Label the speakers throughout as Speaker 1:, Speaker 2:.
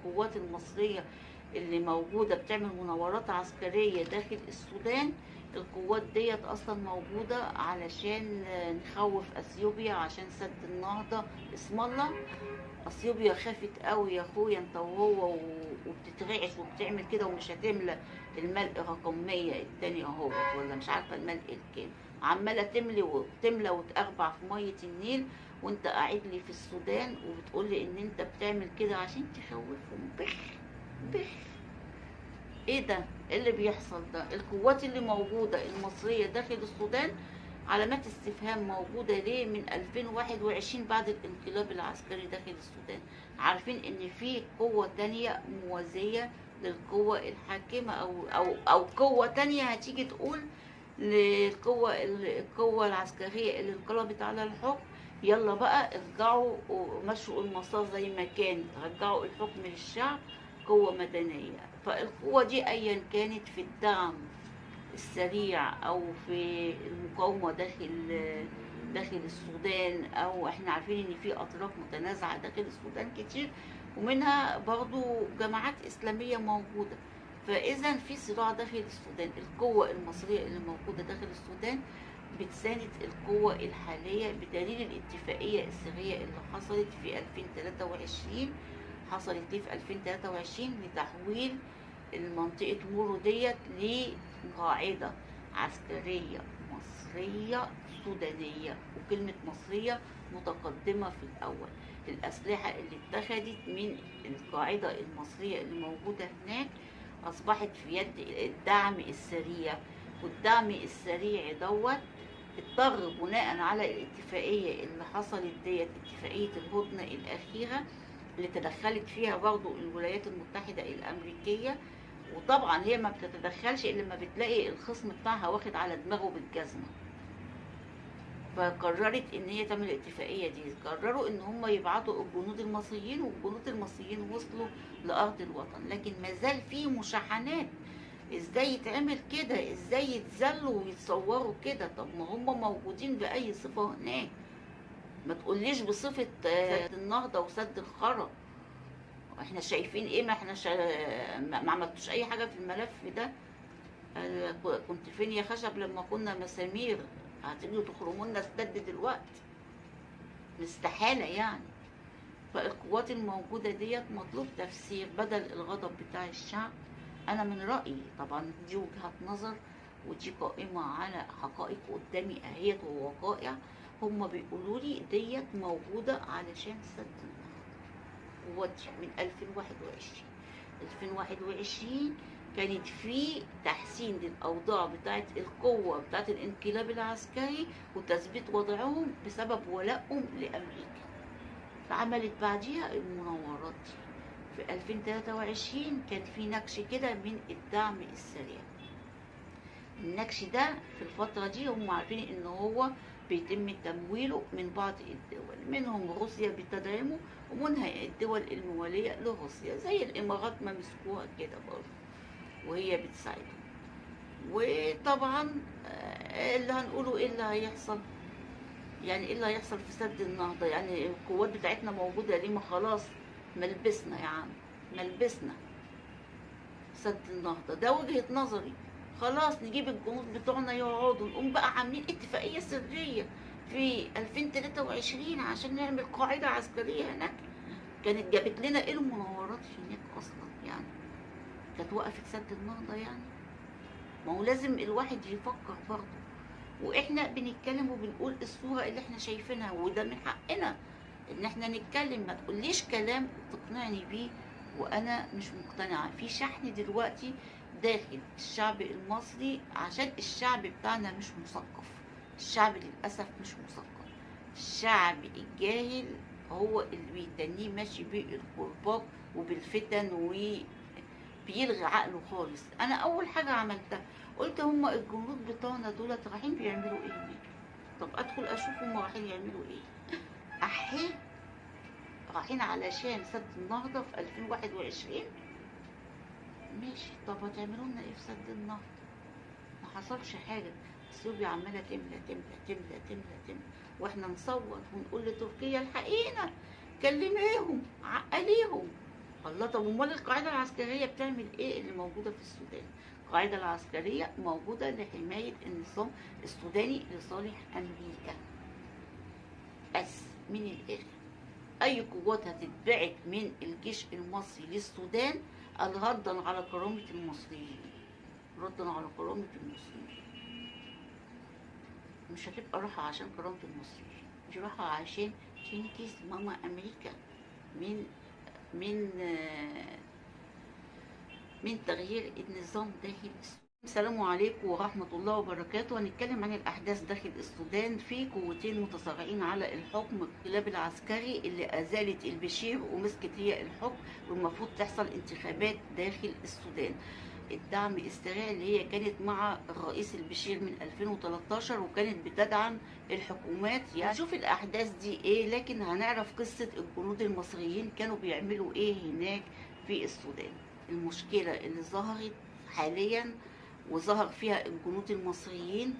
Speaker 1: القوات المصرية اللي موجودة بتعمل مناورات عسكرية داخل السودان، القوات ديت اصلا موجودة علشان نخوف اثيوبيا عشان سد النهضة. اسم الله، اثيوبيا خافت قوي يا اخويا انت وهو، وبتترعش وبتعمل كده ومش هتملى الملء رقم 100 التاني اهو، ولا مش عارفه الملء الكام، عماله تملي وتملى وتأربع في ميه النيل، وانت قاعد لي في السودان وبتقول لي ان انت بتعمل كده عشان تخوفهم. بخ بخ. ايه ده؟ ايه اللي بيحصل ده؟ القوات اللي موجوده المصريه داخل السودان علامات استفهام موجودة ليه من 2021 بعد الانقلاب العسكري داخل السودان؟ عارفين ان في قوة تانية موازية للقوة الحاكمة او قوة تانية هتيجي تقول القوة العسكرية اللي انقلبت على الحكم يلا بقى ارجعوا ومشوا المسار زي ما كان، رجعوا الحكم للشعب، قوة مدنية. فالقوة دي ايا كانت في الدعم السريع او في المقاومه داخل السودان، او احنا عارفين ان في اطراف متنازعه داخل السودان كتير، ومنها برضو جماعات اسلاميه موجوده. فاذا في صراع داخل السودان، القوه المصريه اللي موجوده داخل السودان بتساند القوة الحالية بدليل الاتفاقية السرية اللي حصلت في 2023. حصلت ليه في 2023؟ لتحويل المنطقة مورو ديت لقاعدة عسكرية مصرية سودانية، وكلمة مصرية متقدمة في الأول. الأسلحة اللي اتخذت من القاعدة المصرية اللي موجودة هناك أصبحت في يد الدعم السريع، والدعم السريع دوت اضطر بناء على الاتفاقية اللي حصلت ديت، اتفاقية الهدنة الأخيرة اللي تدخلت فيها برضو الولايات المتحدة الأمريكية. وطبعا هي ما بتتدخلش إلا لما بتلاقي الخصم بتاعها واخد على دماغه بالجزمة، فقررت ان هي تعمل الاتفاقية دي. قرروا ان هم يبعتوا الجنود المصريين، والجنود المصريين وصلوا لأرض الوطن، لكن ما زال في مشاحنات. ازاي يتعمل كده؟ ازاي يتذلوا ويتصوروا كده؟ طب ما هم موجودين بأي صفة هناك، ما تقوليش بصفة سد النهضة وسد الخرا. احنا شايفين ايه؟ ما احنا ما عملتوش اي حاجة في الملف ده. كنت فين يا خشب لما كنا مسامير؟ هتيجوا تخرموا لنا السد دلوقتي؟ مستحالة يعني. فالقوات الموجودة ديت مطلوب تفسير بدل الغضب بتاع الشعب. أنا من رأيي طبعا دي وجهة نظر، ودي قائمة على حقائق قدامي أهيت ووقائع. هما بيقولوا لي ديت موجودة علشان سد النهضة، ودي من 2021. 2021 كانت في تحسين للأوضاع بتاعت القوة بتاعت الانقلاب العسكري وتثبيت وضعهم بسبب ولائهم لأمريكا، فعملت بعديها المناورات. في 2023 كان في نكش كده من الدعم السريع. النكش ده في الفترة دي هم عارفين ان هو بيتم تمويله من بعض الدول، منهم روسيا بتدعمه، ومنها الدول الموالية لروسيا زي الامارات ما مسكوها كده برضه وهي بتساعدهم. وطبعا اللي هنقوله ايه اللي هيحصل؟ يعني ايه اللي هيحصل في سد النهضة؟ يعني القوات بتاعتنا موجودة ليه؟ ما خلاص ملبسنا يا عم، ملبسنا سد النهضة. ده وجهة نظري. خلاص نجيب الجنود بتوعنا يقعدوا، نقوم بقى عاملين اتفاقية سرية في 2023 عشان نعمل قاعدة عسكرية هناك. كانت جابت لنا ايه المناورات هناك اصلا يعني؟ كانت وقفت سد النهضة يعني؟ ما هو لازم الواحد يفكر برضه، واحنا بنتكلم وبنقول الصورة اللي احنا شايفينها، وده من حقنا ان احنا نتكلم. ما تقوليش كلام تقنعني بيه وانا مش مقتنعة. في شحن دلوقتي داخل الشعب المصري عشان الشعب بتاعنا مش مثقف. الشعب للأسف مش مثقف. الشعب الجاهل هو اللي بيتنيه ماشي بالقرباق وبالفتن وبيلغي عقله خالص. انا اول حاجة عملتها قلت هما الجنود بتوعنا دولت رايحين بيعملوا ايه هناك؟ طب ادخل اشوف هما رايحين يعملوا ايه. احي رايحين علشان سد النهضة في 2021 ماشي. طب هتعملوا لنا ايه في سد النهضة؟ ما حصلش حاجة. اثيوبيا عمالة تملى تملى تملى تملى تملى، واحنا نصوت ونقول لتركيا الحقينا، كلميهم، عقليهم. الله، طب امال القاعده العسكريه بتعمل ايه اللي موجوده في السودان؟ القاعده العسكريه موجوده لحمايه النظام السوداني لصالح امريكا بس، من الاخر. اي قوات هتتبعت من الجيش المصري للسودان ردا على كرامه المصريين، ردا على كرامه المصريين، مش هتبقى راحه عشان كرامه المصريين، دي راحه عشان تنقذ ماما امريكا من من من تغيير النظام داخل السودان. السلام عليكم ورحمة الله وبركاته. هنتكلم عن الأحداث داخل السودان. في قوتين متصارعين على الحكم، الانقلاب العسكري اللي أزالت البشير ومسكت هي الحكم، والمفروض تحصل انتخابات داخل السودان. الدعم السريع اللي هي كانت مع الرئيس البشير من 2013 وكانت بتدعم الحكومات. يعني نشوف الأحداث دي إيه، لكن هنعرف قصة الجنود المصريين كانوا بيعملوا إيه هناك في السودان. المشكلة اللي ظهرت حاليا وظهر فيها الجنود المصريين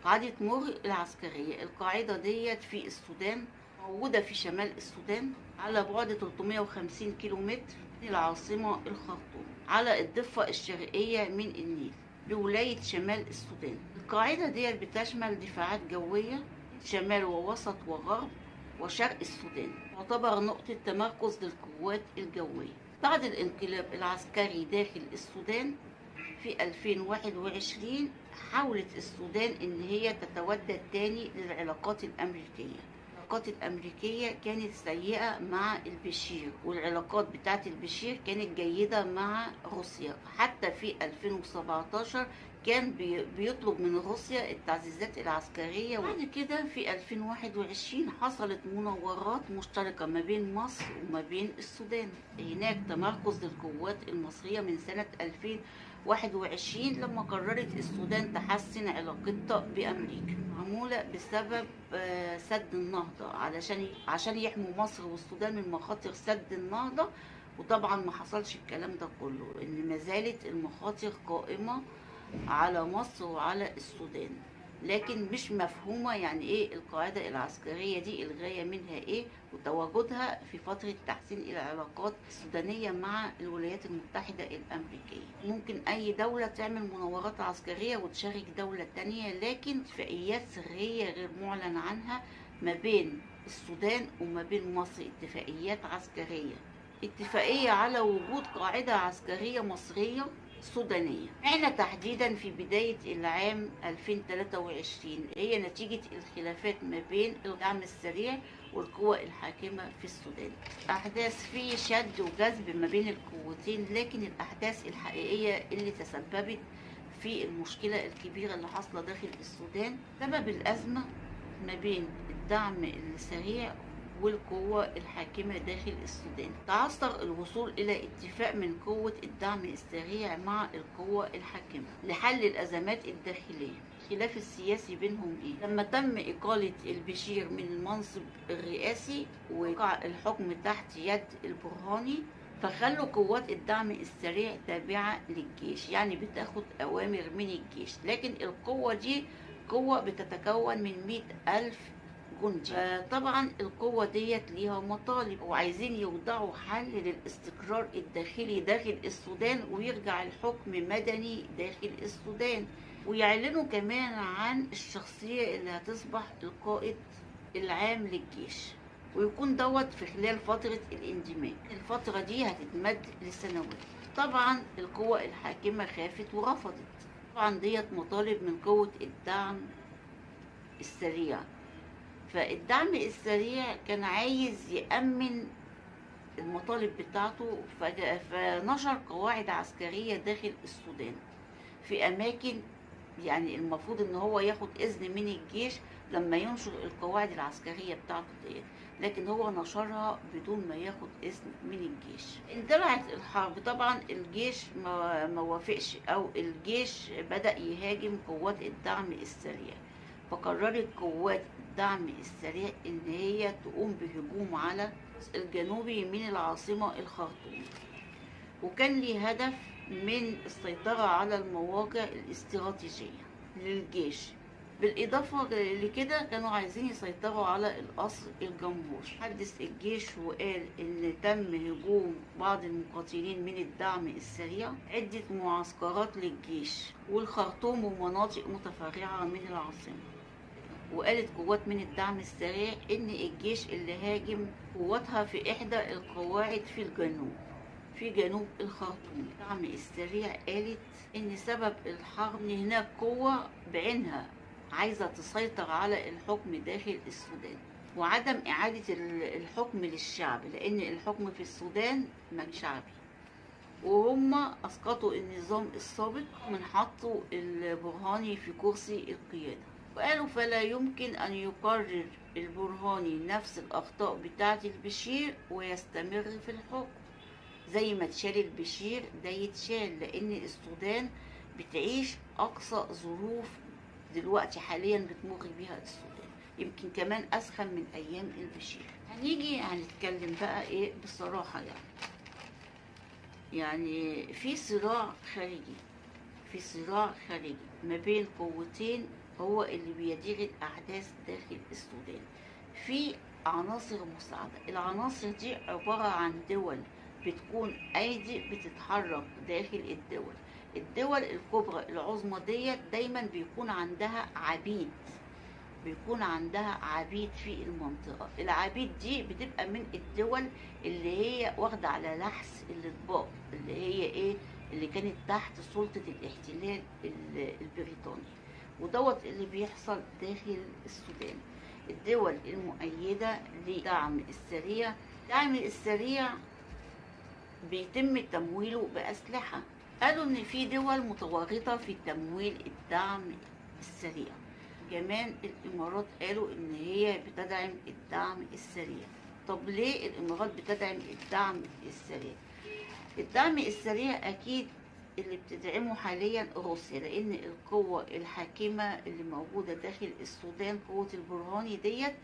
Speaker 1: قاعدة مر العسكرية. القاعدة ديت في السودان، موجودة في شمال السودان على بعد 350 كيلومتر من العاصمة الخرطوم، على الضفة الشرقية من النيل بولاية شمال السودان. القاعدة ديت بتشمل دفاعات جوية شمال ووسط وغرب وشرق السودان، تعتبر نقطة تمركز للقوات الجوية. بعد الانقلاب العسكري داخل السودان في 2021 حاولت السودان ان هي تتودد تاني للعلاقات الامريكية. العلاقات الامريكية كانت سيئة مع البشير، والعلاقات بتاعت البشير كانت جيدة مع روسيا. حتى في 2017 كان بيطلب من روسيا التعزيزات العسكرية. بعد كده في 2021 حصلت مناورات مشتركة ما بين مصر وما بين السودان. هناك تمركز للقوات المصرية من سنة 2021 لما قررت السودان تحسن علاقتها بأمريكا، معمولة بسبب سد النهضة عشان يحموا مصر والسودان من مخاطر سد النهضة. وطبعا ما حصلش الكلام ده كله، ان ما زالت المخاطر قائمة على مصر وعلى السودان، لكن مش مفهومة يعني ايه القاعدة العسكرية دي، الغاية منها ايه، وتواجدها في فترة تحسين العلاقات السودانية مع الولايات المتحدة الأمريكية. ممكن أي دولة تعمل مناورات عسكرية وتشارك دولة تانية، لكن اتفاقيات سرية غير معلن عنها ما بين السودان وما بين مصر، اتفاقيات عسكرية، اتفاقية على وجود قاعدة عسكرية مصرية سودانية. احنا تحديدا في بداية العام 2023 هي نتيجة الخلافات ما بين الدعم السريع والقوى الحاكمة في السودان. أحداث في شد وجذب ما بين القوتين، لكن الأحداث الحقيقية اللي تسببت في المشكلة الكبيرة اللي حاصلة داخل السودان سبب الأزمة ما بين الدعم السريع والقوة الحاكمة داخل السودان. تعثر الوصول إلى اتفاق من قوة الدعم السريع مع القوة الحاكمة لحل الأزمات الداخلية. الخلاف السياسي بينهم إيه؟ لما تم إقالة البشير من المنصب الرئاسي ووقع الحكم تحت يد البرهاني، فخلوا قوات الدعم السريع تابعة للجيش، يعني بتاخد أوامر من الجيش، لكن القوة دي قوة بتتكون من 100,000 جندي. طبعا القوة ديت ليها مطالب وعايزين يوضعوا حل للاستقرار الداخلي داخل السودان، ويرجع الحكم مدني داخل السودان، ويعلنوا كمان عن الشخصية اللي هتصبح القائد العام للجيش، ويكون دوت في خلال فترة الاندماج. الفترة دي هتتمد لسنوات. طبعا القوة الحاكمة خافت ورفضت. طبعا ديت مطالب من قوة الدعم السريع. فالدعم السريع كان عايز يأمن المطالب بتاعته، فنشر قواعد عسكرية داخل السودان في أماكن، يعني المفروض إن هو ياخد إذن من الجيش لما ينشر القواعد العسكرية بتاعته ديت، لكن هو نشرها بدون ما ياخد إذن من الجيش. اندلعت الحرب. طبعا الجيش ما وافقش، أو الجيش بدأ يهاجم قوات الدعم السريع، فقررت قوات الدعم السريع إن هي تقوم بهجوم على الجنوبي من العاصمة الخرطوم، وكان ليه هدف من السيطرة على المواقع الاستراتيجية للجيش بالإضافة لكده كانوا عايزين يسيطروا على القصر الجمهوري. حدث الجيش وقال إن تم هجوم بعض المقاتلين من الدعم السريع عدة معسكرات للجيش والخرطوم ومناطق متفرعة من العاصمة. وقالت قوات من الدعم السريع إن الجيش اللي هاجم قواتها في إحدى القواعد في جنوب الخرطوم. الدعم السريع قالت إن سبب الحرب إن هناك قوة بعينها عايزة تسيطر على الحكم داخل السودان وعدم إعادة الحكم للشعب، لأن الحكم في السودان شعبي، وهم أسقطوا النظام السابق من حطوا البرهاني في كرسي القيادة. وقالوا فلا يمكن أن يكرر البرهاني نفس الأخطاء بتاعة البشير ويستمر في الحكم. زي ما اتشال البشير ده يتشال، لأن السودان بتعيش أقصى ظروف دلوقتي حاليا بتمر بيها السودان، يمكن كمان أسخن من أيام البشير. هنيجي هنتكلم بقى إيه بصراحة، يعني في صراع خارجي ما بين قوتين هو اللي بيدير الأحداث داخل السودان. في عناصر مساعدة، العناصر دي عبارة عن دول بتكون أيدي بتتحرك داخل الدول الكبرى العظمى ديت دايما بيكون عندها عبيد في المنطقة. العبيد دي بتبقى من الدول اللي هي واخدة على لحس الأطباق، اللي هي إيه، اللي كانت تحت سلطة الاحتلال البريطاني. ودوت اللي بيحصل داخل السودان. الدول المؤيدة لدعم السريع، دعم السريع بيتم تمويله بأسلحة. قالوا إن في دول متورطة في تمويل الدعم السريع. كمان الإمارات قالوا إن هي بتدعم الدعم السريع. طب ليه الإمارات بتدعم الدعم السريع؟ الدعم السريع أكيد اللي بتدعمه حاليا روسيا، لأن القوة الحاكمة اللي موجودة داخل السودان قوة البرهاني ديت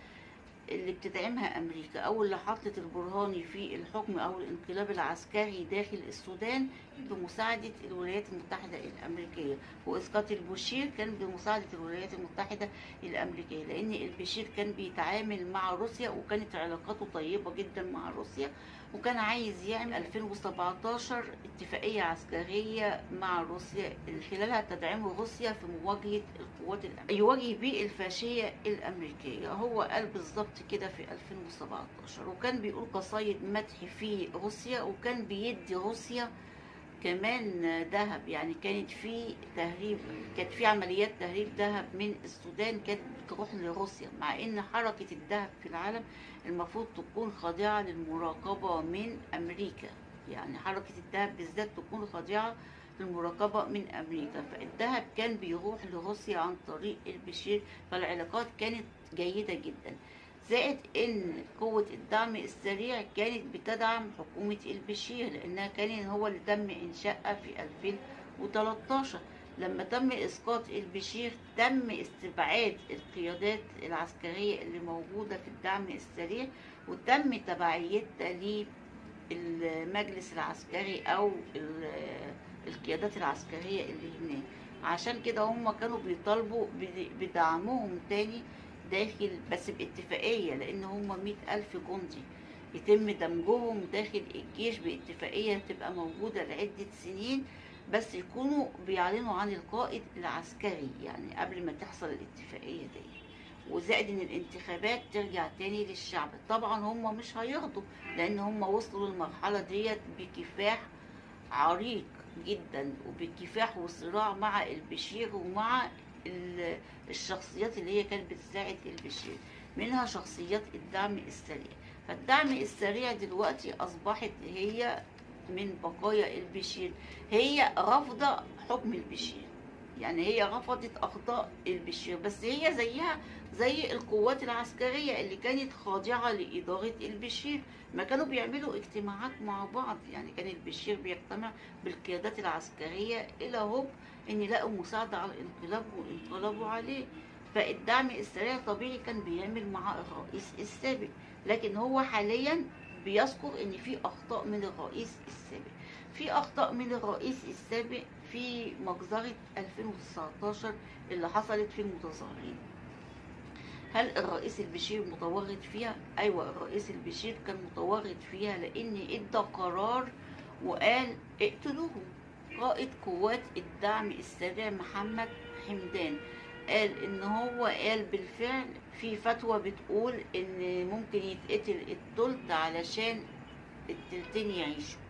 Speaker 1: اللي بتدعمها أمريكا، أو اللي حطت البرهاني في الحكم أو الانقلاب العسكري داخل السودان بمساعدة الولايات المتحدة الأمريكية. وإسقاط البشير كان بمساعدة الولايات المتحدة الأمريكية، لأن البشير كان بيتعامل مع روسيا وكانت علاقاته طيبة جدا مع روسيا، وكان عايز يعمل 2017 اتفاقية عسكرية مع روسيا خلالها تدعم روسيا في مواجهة القوات يواجه بيه الفاشية الأمريكية. هو قال بالظبط كده في 2017، وكان بيقول قصايد مدح في روسيا، وكان بيدي روسيا كمان ذهب. يعني كانت في عمليات تهريب ذهب من السودان كانت بتروح لروسيا، مع ان حركة الذهب في العالم المفروض تكون خاضعة للمراقبة من أمريكا. يعني حركة الذهب بالذات تكون خاضعة للمراقبة من أمريكا، فالذهب كان بيروح لروسيا عن طريق البشير، فالعلاقات كانت جيدة جدا. زائد ان قوة الدعم السريع كانت بتدعم حكومة البشير، لانها كان هو اللي تم انشائها في 2013. لما تم اسقاط البشير تم استبعاد القيادات العسكرية اللي موجودة في الدعم السريع، وتم تبعيتها للمجلس العسكري او القيادات العسكرية اللي هناك. عشان كده هم كانوا بيطالبوا بدعمهم تاني داخل، بس باتفاقية، لأن هم 100,000 جندي يتم دمجهم داخل الجيش باتفاقية تبقى موجودة لعدة سنين، بس يكونوا بيعلنوا عن القائد العسكري يعني قبل ما تحصل الاتفاقية دي. وزائد ان الانتخابات ترجع تاني للشعب. طبعا هم مش هيرضوا، لان هم وصلوا للمرحلة ديت بكفاح عريق جدا، وبكفاح وصراع مع البشير ومع الشخصيات اللي هي كانت بتساعد البشير، منها شخصيات الدعم السريع. فالدعم السريع دلوقتي أصبحت هي من بقايا البشير، هي رافضة حكم البشير، يعني هي رفضت أخطاء البشير، بس هي زيها زي القوات العسكرية اللي كانت خاضعة لإدارة البشير. ما كانوا بيعملوا اجتماعات مع بعض، يعني كان البشير بيجتمع بالقيادات العسكرية إلى هوب إن لقوا مساعدة على الانقلاب وانقلبوا عليه. فالدعم السريع طبيعي كان بيعمل مع الرئيس السابق، لكن هو حاليا بيذكر إن في أخطاء من الرئيس السابق. في أخطاء من الرئيس السابق في مجزرة 2019 اللي حصلت في المتظاهرين. هل الرئيس البشير متورط فيها؟ أيوة، الرئيس البشير كان متورط فيها، لأن إدى قرار وقال اقتلوهم. قائد قوات الدعم السريع محمد حمدان قال إن هو قال بالفعل في فتوى بتقول إن ممكن يتقتل التلت علشان التلتين يعيشوا،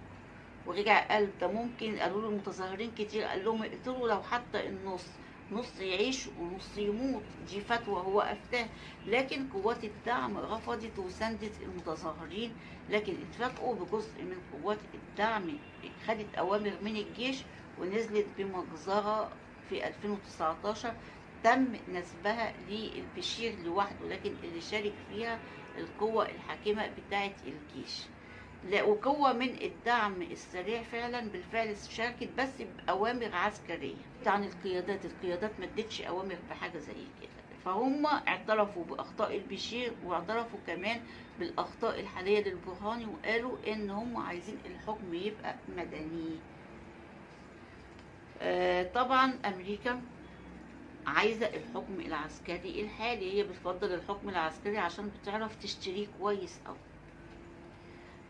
Speaker 1: ورجع قال ده ممكن. قالوا له المتظاهرين كتير، قال لهم اقتلوا لو حتى النص، نص يعيش ونص يموت. دي فتوى هو افتاها، لكن قوات الدعم رفضت وساندت المتظاهرين. لكن اتفاجئوا بجزء من قوات الدعم خدت اوامر من الجيش ونزلت بمجزرة في 2019 تم نسبها للبشير لوحده، لكن اللي شارك فيها القوة الحاكمة بتاعت الجيش. لا، وقوة من الدعم السريع فعلا بالفعل شاركت بس بأوامر عسكرية عن القيادات ما ادتش أوامر بحاجة زي كده. فهم اعترفوا بأخطاء البشير واعترفوا كمان بالأخطاء الحالية للبرهاني، وقالوا إن هم عايزين الحكم يبقى مدني. طبعا أمريكا عايزة الحكم العسكري الحالي، هي بتفضل الحكم العسكري عشان بتعرف تشتريه كويس أوي.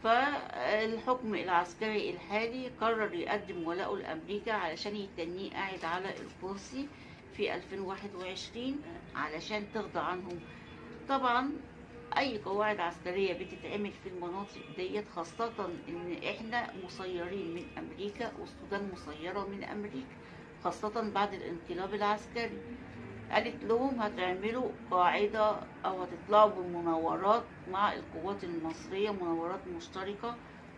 Speaker 1: فالحكم العسكري الحالي قرر يقدم ولاءه لأمريكا علشان يتنيه قاعد على الكرسي في 2021 علشان ترضى عنهم. طبعا أي قواعد عسكرية بتتعمل في المناطق ديت، خاصة إن إحنا مسيرين من أمريكا والسودان مسيرة من أمريكا، خاصة بعد الانقلاب العسكري. قالت لهم هتعملوا قاعدة أو هتطلعوا بمناورات مع القوات المصرية، مناورات مشتركة.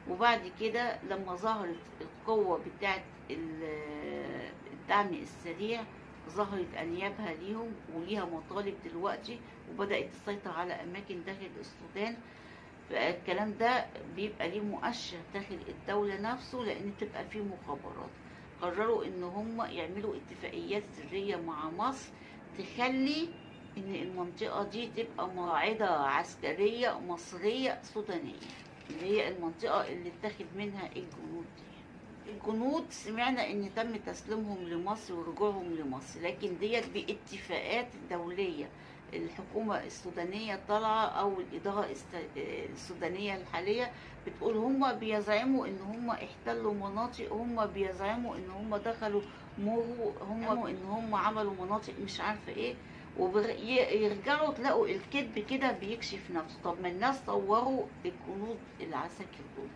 Speaker 1: وبعد كده لما ظهرت القوة بتاعت الدعم السريع، ظهرت أنيابها ليهم وليها مطالب دلوقتي، وبدأت تسيطر على أماكن داخل السودان. فالكلام ده بيبقى ليه مؤشر داخل الدولة نفسه، لأن بتبقى فيه مخابرات. قرروا إن هم يعملوا اتفاقيات سرية مع مصر تخلي ان المنطقة دي تبقى قاعدة عسكرية مصرية سودانية، اللي هي المنطقة اللي اتاخد منها الجنود دي. الجنود سمعنا ان تم تسليمهم لمصر ورجوعهم لمصر، لكن ديت باتفاقات دولية. الحكومة السودانية طالعة او الادارة السودانية الحالية بتقول هم بيزعموا ان هم احتلوا مناطق، هم بيزعموا ان هم دخلوا مورو، هم ان هم عملوا مناطق مش عارفة ايه، ويرجعوا تلاقوا الكذب كده بيكشف نفسه. طب ما الناس صوروا الجنود العساكر دول،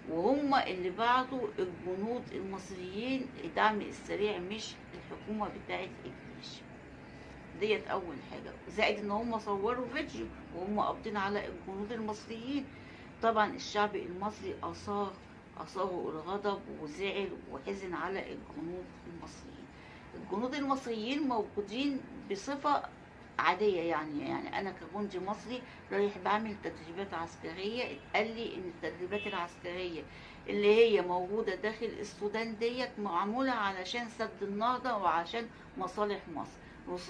Speaker 1: وهم اللي بعتوا الجنود المصريين الدعم السريع مش الحكومة بتاعت الجيش. ديت اول حاجة، زائد ان هم صوروا فيديو وهم قابضين على الجنود المصريين. طبعا الشعب المصري اثاروا الغضب وزعل وحزن على الجنود المصريين. الجنود المصريين موجودين بصفة عادية، يعني أنا كجندي مصري رايح بعمل تدريبات عسكرية، اتقال لي إن التدريبات العسكرية اللي هي موجودة داخل السودان ديت معمولة علشان سد النهضة وعشان مصالح مصر،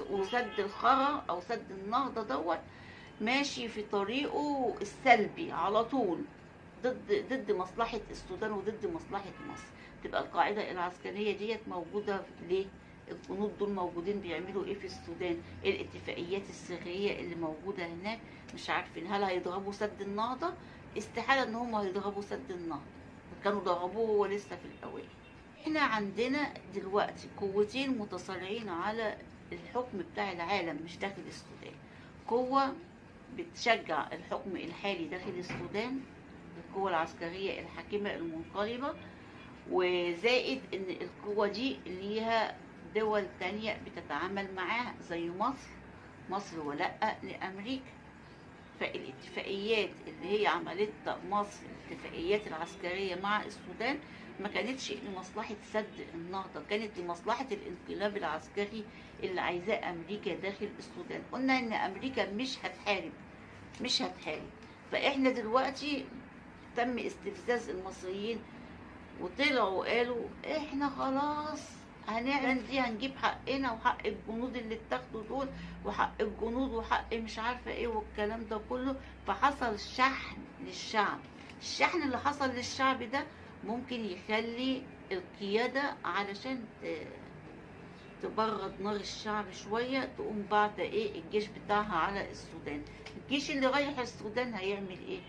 Speaker 1: وسد الخرا أو سد النهضة دوت ماشي في طريقه السلبي على طول ضد مصلحة السودان وضد مصلحة مصر. تبقى القاعدة العسكرية ديت موجودة ليه؟ الجنود دول موجودين بيعملوا ايه في السودان؟ الاتفاقيات السرية اللي موجودة هناك مش عارفين هل هيضربوا سد النهضة؟ استحالة ان هم هيضربوا سد النهضة، كانوا ضربوه هو لسه في الاوائل. احنا عندنا دلوقتي قوتين متصارعين على الحكم بتاع العالم مش داخل السودان. قوة بتشجع الحكم الحالي داخل السودان، القوة العسكرية الحاكمة المنقلبة، وزائد ان القوة دي ليها دول تانية بتتعامل معاها زي مصر ولاء لأمريكا. فالاتفاقيات اللي هي عملتها مصر، الاتفاقيات العسكرية مع السودان ما كانتش لمصلحة سد النهضة، كانت لمصلحة الانقلاب العسكري اللي عايزاه أمريكا داخل السودان. قلنا إن أمريكا مش هتحارب. فإحنا دلوقتي تم استفزاز المصريين وطلعوا قالوا إحنا خلاص هنعلن دي، هنجيب حقنا وحق الجنود اللي اتاخدوا دول وحق الجنود وحق مش عارفة ايه والكلام ده كله. فحصل شحن للشعب. الشحن اللي حصل للشعب ده ممكن يخلي القيادة علشان تبرد نار الشعب شوية، تقوم بعد ايه الجيش بتاعها على السودان. الجيش اللي رايح السودان هيعمل ايه؟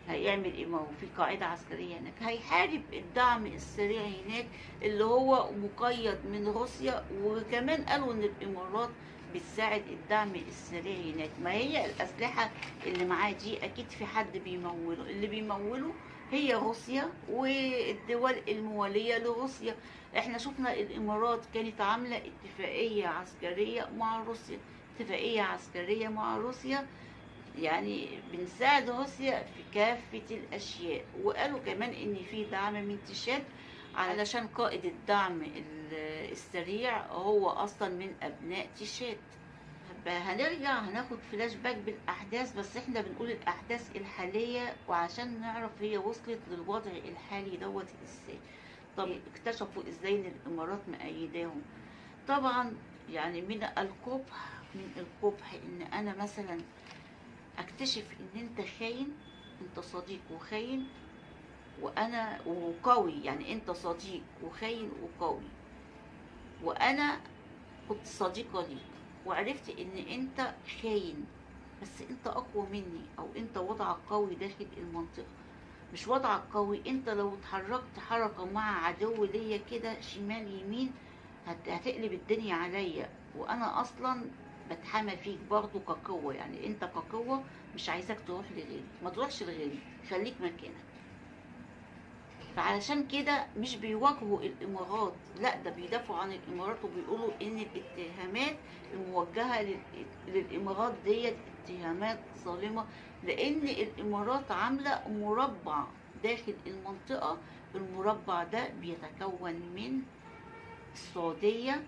Speaker 1: هيعمل ايه؟ ما هو في قاعدة عسكرية هناك، هيحارب الدعم السريع هناك اللي هو مقيد من روسيا. وكمان قالوا ان الامارات بتساعد الدعم السريع هناك. ما هي الاسلحة اللي معاه دي اكيد في حد بيموله، اللي بيموله هي روسيا والدول الموالية لروسيا. احنا شفنا الامارات كانت عاملة اتفاقية عسكرية مع روسيا، اتفاقية عسكرية مع روسيا، يعني بنساعد روسيا في كافة الأشياء. وقالوا كمان إن في دعم من تشاد، علشان قائد الدعم السريع هو أصلا من أبناء تشاد. هنرجع هناخد فلاش باك بالأحداث، بس احنا بنقول الأحداث الحالية وعشان نعرف هي وصلت للوضع الحالي دوت ازاي. طب اكتشفوا ازاي ان الإمارات مأيداهم؟ طبعا يعني من القبح ان انا مثلا اكتشف ان انت خاين، انت صديق وخاين وانا وقوي، يعني انت صديق وخاين وقوي، وانا كنت صديقة ليك، وعرفت ان انت خاين بس انت اقوى مني، او انت وضعك قوي داخل المنطقة. مش وضعك قوي، انت لو اتحركت حركة مع عدو ليا كده شمال يمين هتقلب الدنيا عليا، وانا اصلا بتحامى فيك برضو كقوة. يعني انت كقوة مش عايزاك تروح لغيري، ما تروحش لغيري، خليك مكانك. فعلشان كده مش بيواجهوا الامارات، لا ده بيدافعوا عن الامارات وبيقولوا ان الاتهامات الموجهة للامارات ديت اتهامات ظالمة، لان الامارات عاملة مربع داخل المنطقة. المربع ده بيتكون من السعودية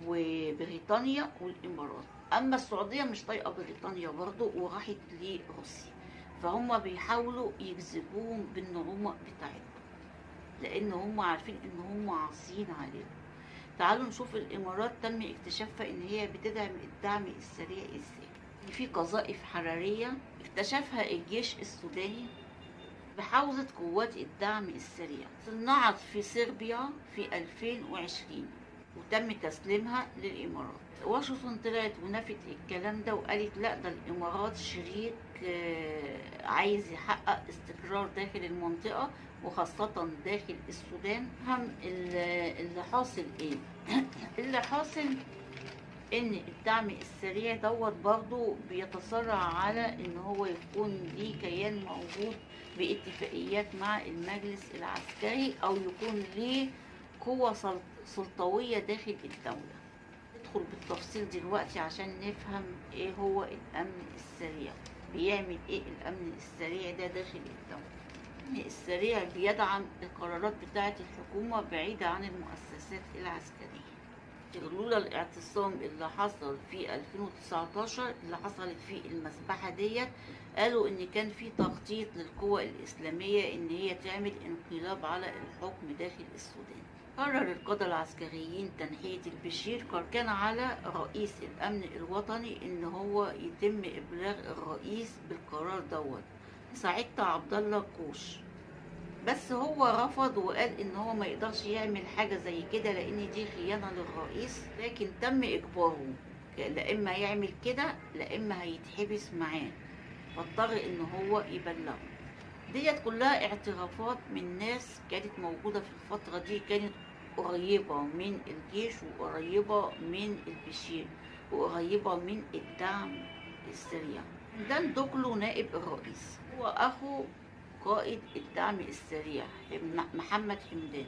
Speaker 1: وبريطانيا والامارات. اما السعوديه مش طايقه بريطانيا برضه وراحت لروسيا، فهم بيحاولوا يجذبوهم بالنعومه بتاعتهم، لان هم عارفين ان هم عاصيين عليهم. تعالوا نشوف الامارات تم اكتشافها ان هي بتدعم الدعم السريع ازاي. في قذائف حراريه اكتشفها الجيش السوداني بحوزة قوات الدعم السريع، صنعت في صربيا في 2020 وتم تسليمها للإمارات. واشنطن طلعت ونفت الكلام ده وقالت لا ده الإمارات شريك عايز يحقق استقرار داخل المنطقة وخاصة داخل السودان. هم اللي حاصل ايه؟ اللي حاصل ان الدعم السريع دوت برضو بيتصارع على ان هو يكون ليه كيان موجود باتفاقيات مع المجلس العسكري، او يكون ليه قوة سلطوية داخل الدولة. ندخل بالتفصيل دلوقتي عشان نفهم ايه هو الامن السريع، بيعمل ايه الامن السريع ده داخل الدولة. الامن السريع بيدعم القرارات بتاعة الحكومة بعيدة عن المؤسسات العسكرية. لولا الاعتصام اللي حصل في 2019 اللي حصلت فيه المذبحة ديت، قالوا ان كان في تخطيط للقوى الاسلامية ان هي تعمل انقلاب على الحكم داخل السودان. قرر القادة العسكريين تنحية البشير. كان على رئيس الامن الوطني ان هو يتم ابلاغ الرئيس بالقرار دوت، ساعتها عبد الله كوش، بس هو رفض وقال ان هو ما يقدرش يعمل حاجة زي كده لان دي خيانة للرئيس. لكن تم اجباره، لا اما يعمل كده لا اما هيتحبس معاه، فاضطر ان هو يبلغه. ديت كلها اعترافات من ناس كانت موجودة في الفترة دي، كانت قريبة من الجيش وقريبة من البشير وقريبة من الدعم السريع. دان دوكلو نائب الرئيس هو اخو قائد الدعم السريع محمد حمدان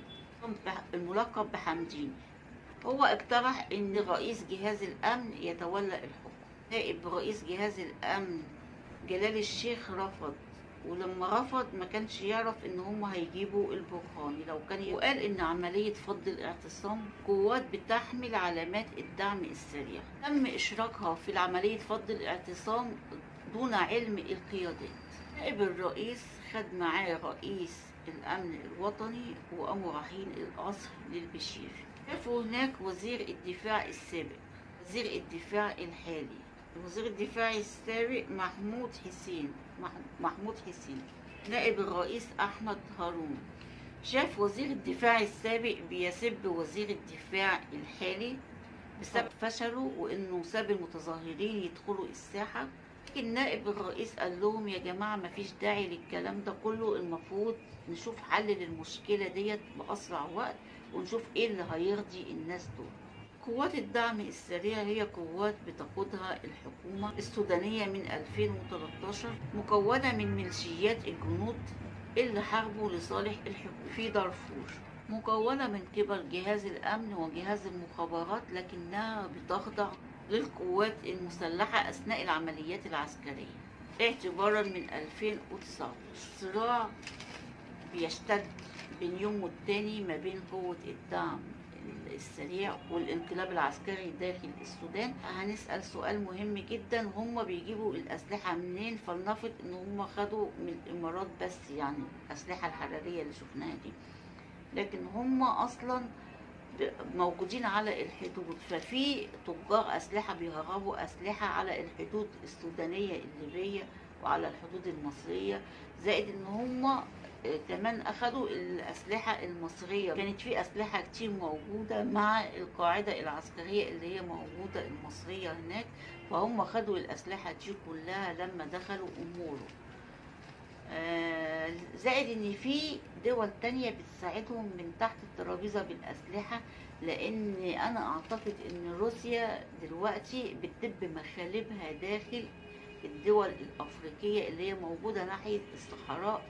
Speaker 1: الملقب بحمدين. هو اقترح ان رئيس جهاز الامن يتولى الحكم. نائب رئيس جهاز الامن جلال الشيخ رفض، ولما رفض ما كانش يعرف ان هم هيجيبوا البرهاني لو كان، وقال ان عملية فض الاعتصام قوات بتحمل علامات الدعم السريع تم اشراكها في عملية فض الاعتصام دون علم القيادات. نائب الرئيس خد معاه رئيس الامن الوطني وقاموا رايحين القصر للبشير. شافوا هناك وزير الدفاع السابق، وزير الدفاع الحالي، وزير الدفاع السابق محمود حسين. نائب الرئيس أحمد هارون شاف وزير الدفاع السابق بيسب وزير الدفاع الحالي بسبب فشله وإنه ساب المتظاهرين يدخلوا الساحة. لكن نائب الرئيس قال لهم يا جماعة مفيش داعي للكلام ده كله، المفروض نشوف حل للمشكلة ديت بأسرع وقت ونشوف إيه اللي هيرضي الناس دول. قوات الدعم السريع هي قوات بتقودها الحكومة السودانية من 2013، مكونة من ميليشيات الجنود اللي حاربوا لصالح الحكومة في دارفور، مكونة من قبل جهاز الأمن وجهاز المخابرات، لكنها بتخضع للقوات المسلحة أثناء العمليات العسكرية اعتبارا من 2019. الصراع بيشتد بين يوم والتاني ما بين قوة الدعم السريع والانقلاب العسكري داخل السودان. هنسأل سؤال مهم جدا، هم بيجيبوا الأسلحة منين؟ فلنفرض إن هم خدوا من الإمارات بس، يعني الأسلحة الحرارية اللي شفناها دي، لكن هم أصلا موجودين على الحدود. ففي تجار أسلحة بيهربوا أسلحة على الحدود السودانية الليبية وعلى الحدود المصرية، زائد إن هم كمان أخدوا الأسلحة المصرية. كانت في أسلحة كتير موجودة مع القاعدة العسكرية اللي هي موجودة المصرية هناك، فهم خدوا الأسلحة دي كلها لما دخلوا أموره. زائد ان في دول تانية بتساعدهم من تحت الترابيزة بالاسلحة، لان انا اعتقد ان روسيا دلوقتي بتدب مخالبها داخل الدول الافريقية اللي هي موجودة ناحية الصحراء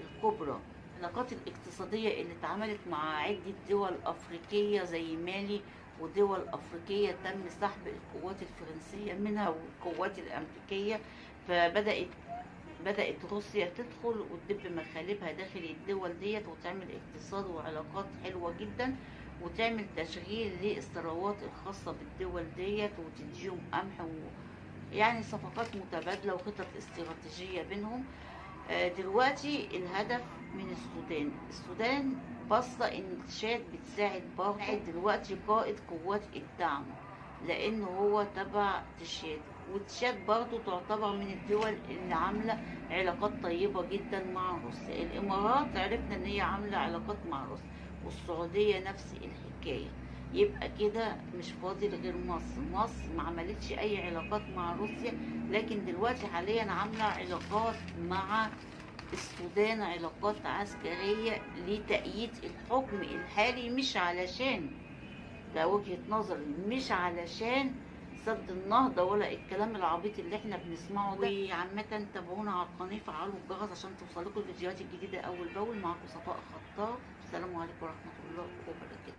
Speaker 1: الكبرى. العلاقات الاقتصادية اللي اتعملت مع عدة دول افريقية زي مالي ودول افريقية تم سحب القوات الفرنسية منها والقوات الامريكية، بدأت روسيا تدخل وتدب مخالبها داخل الدول ديت وتعمل اقتصاد وعلاقات حلوة جدا، وتعمل تشغيل للثروات الخاصة بالدول ديت وتديهم قمح يعني صفقات متبادلة وخطط استراتيجية بينهم. دلوقتي الهدف من السودان باصة ان تشاد بتساعد برضه دلوقتي قائد قوات الدعم، لانه هو تبع تشاد، وتشاد برضه تعتبر من الدول اللي عامله علاقات طيبه جدا مع روسيا. الامارات عرفنا ان هي عامله علاقات مع روسيا، والسعوديه نفس الحكايه. يبقى كده مش فاضل غير مصر ما عملتش اي علاقات مع روسيا، لكن دلوقتي حاليا عامله علاقات مع السودان، علاقات عسكريه لتأييد الحكم الحالي، مش علشان، ده وجهة نظري، مش علشان سد النهضة ولا الكلام العبيط اللي احنا بنسمعه ده. وعامة تابعونا على القناة، فعلوا الجرس عشان توصلكوا الفيديوهات الجديدة أول بأول. معاكم صفاء خطاب، السلام عليكم ورحمة الله وبركاته.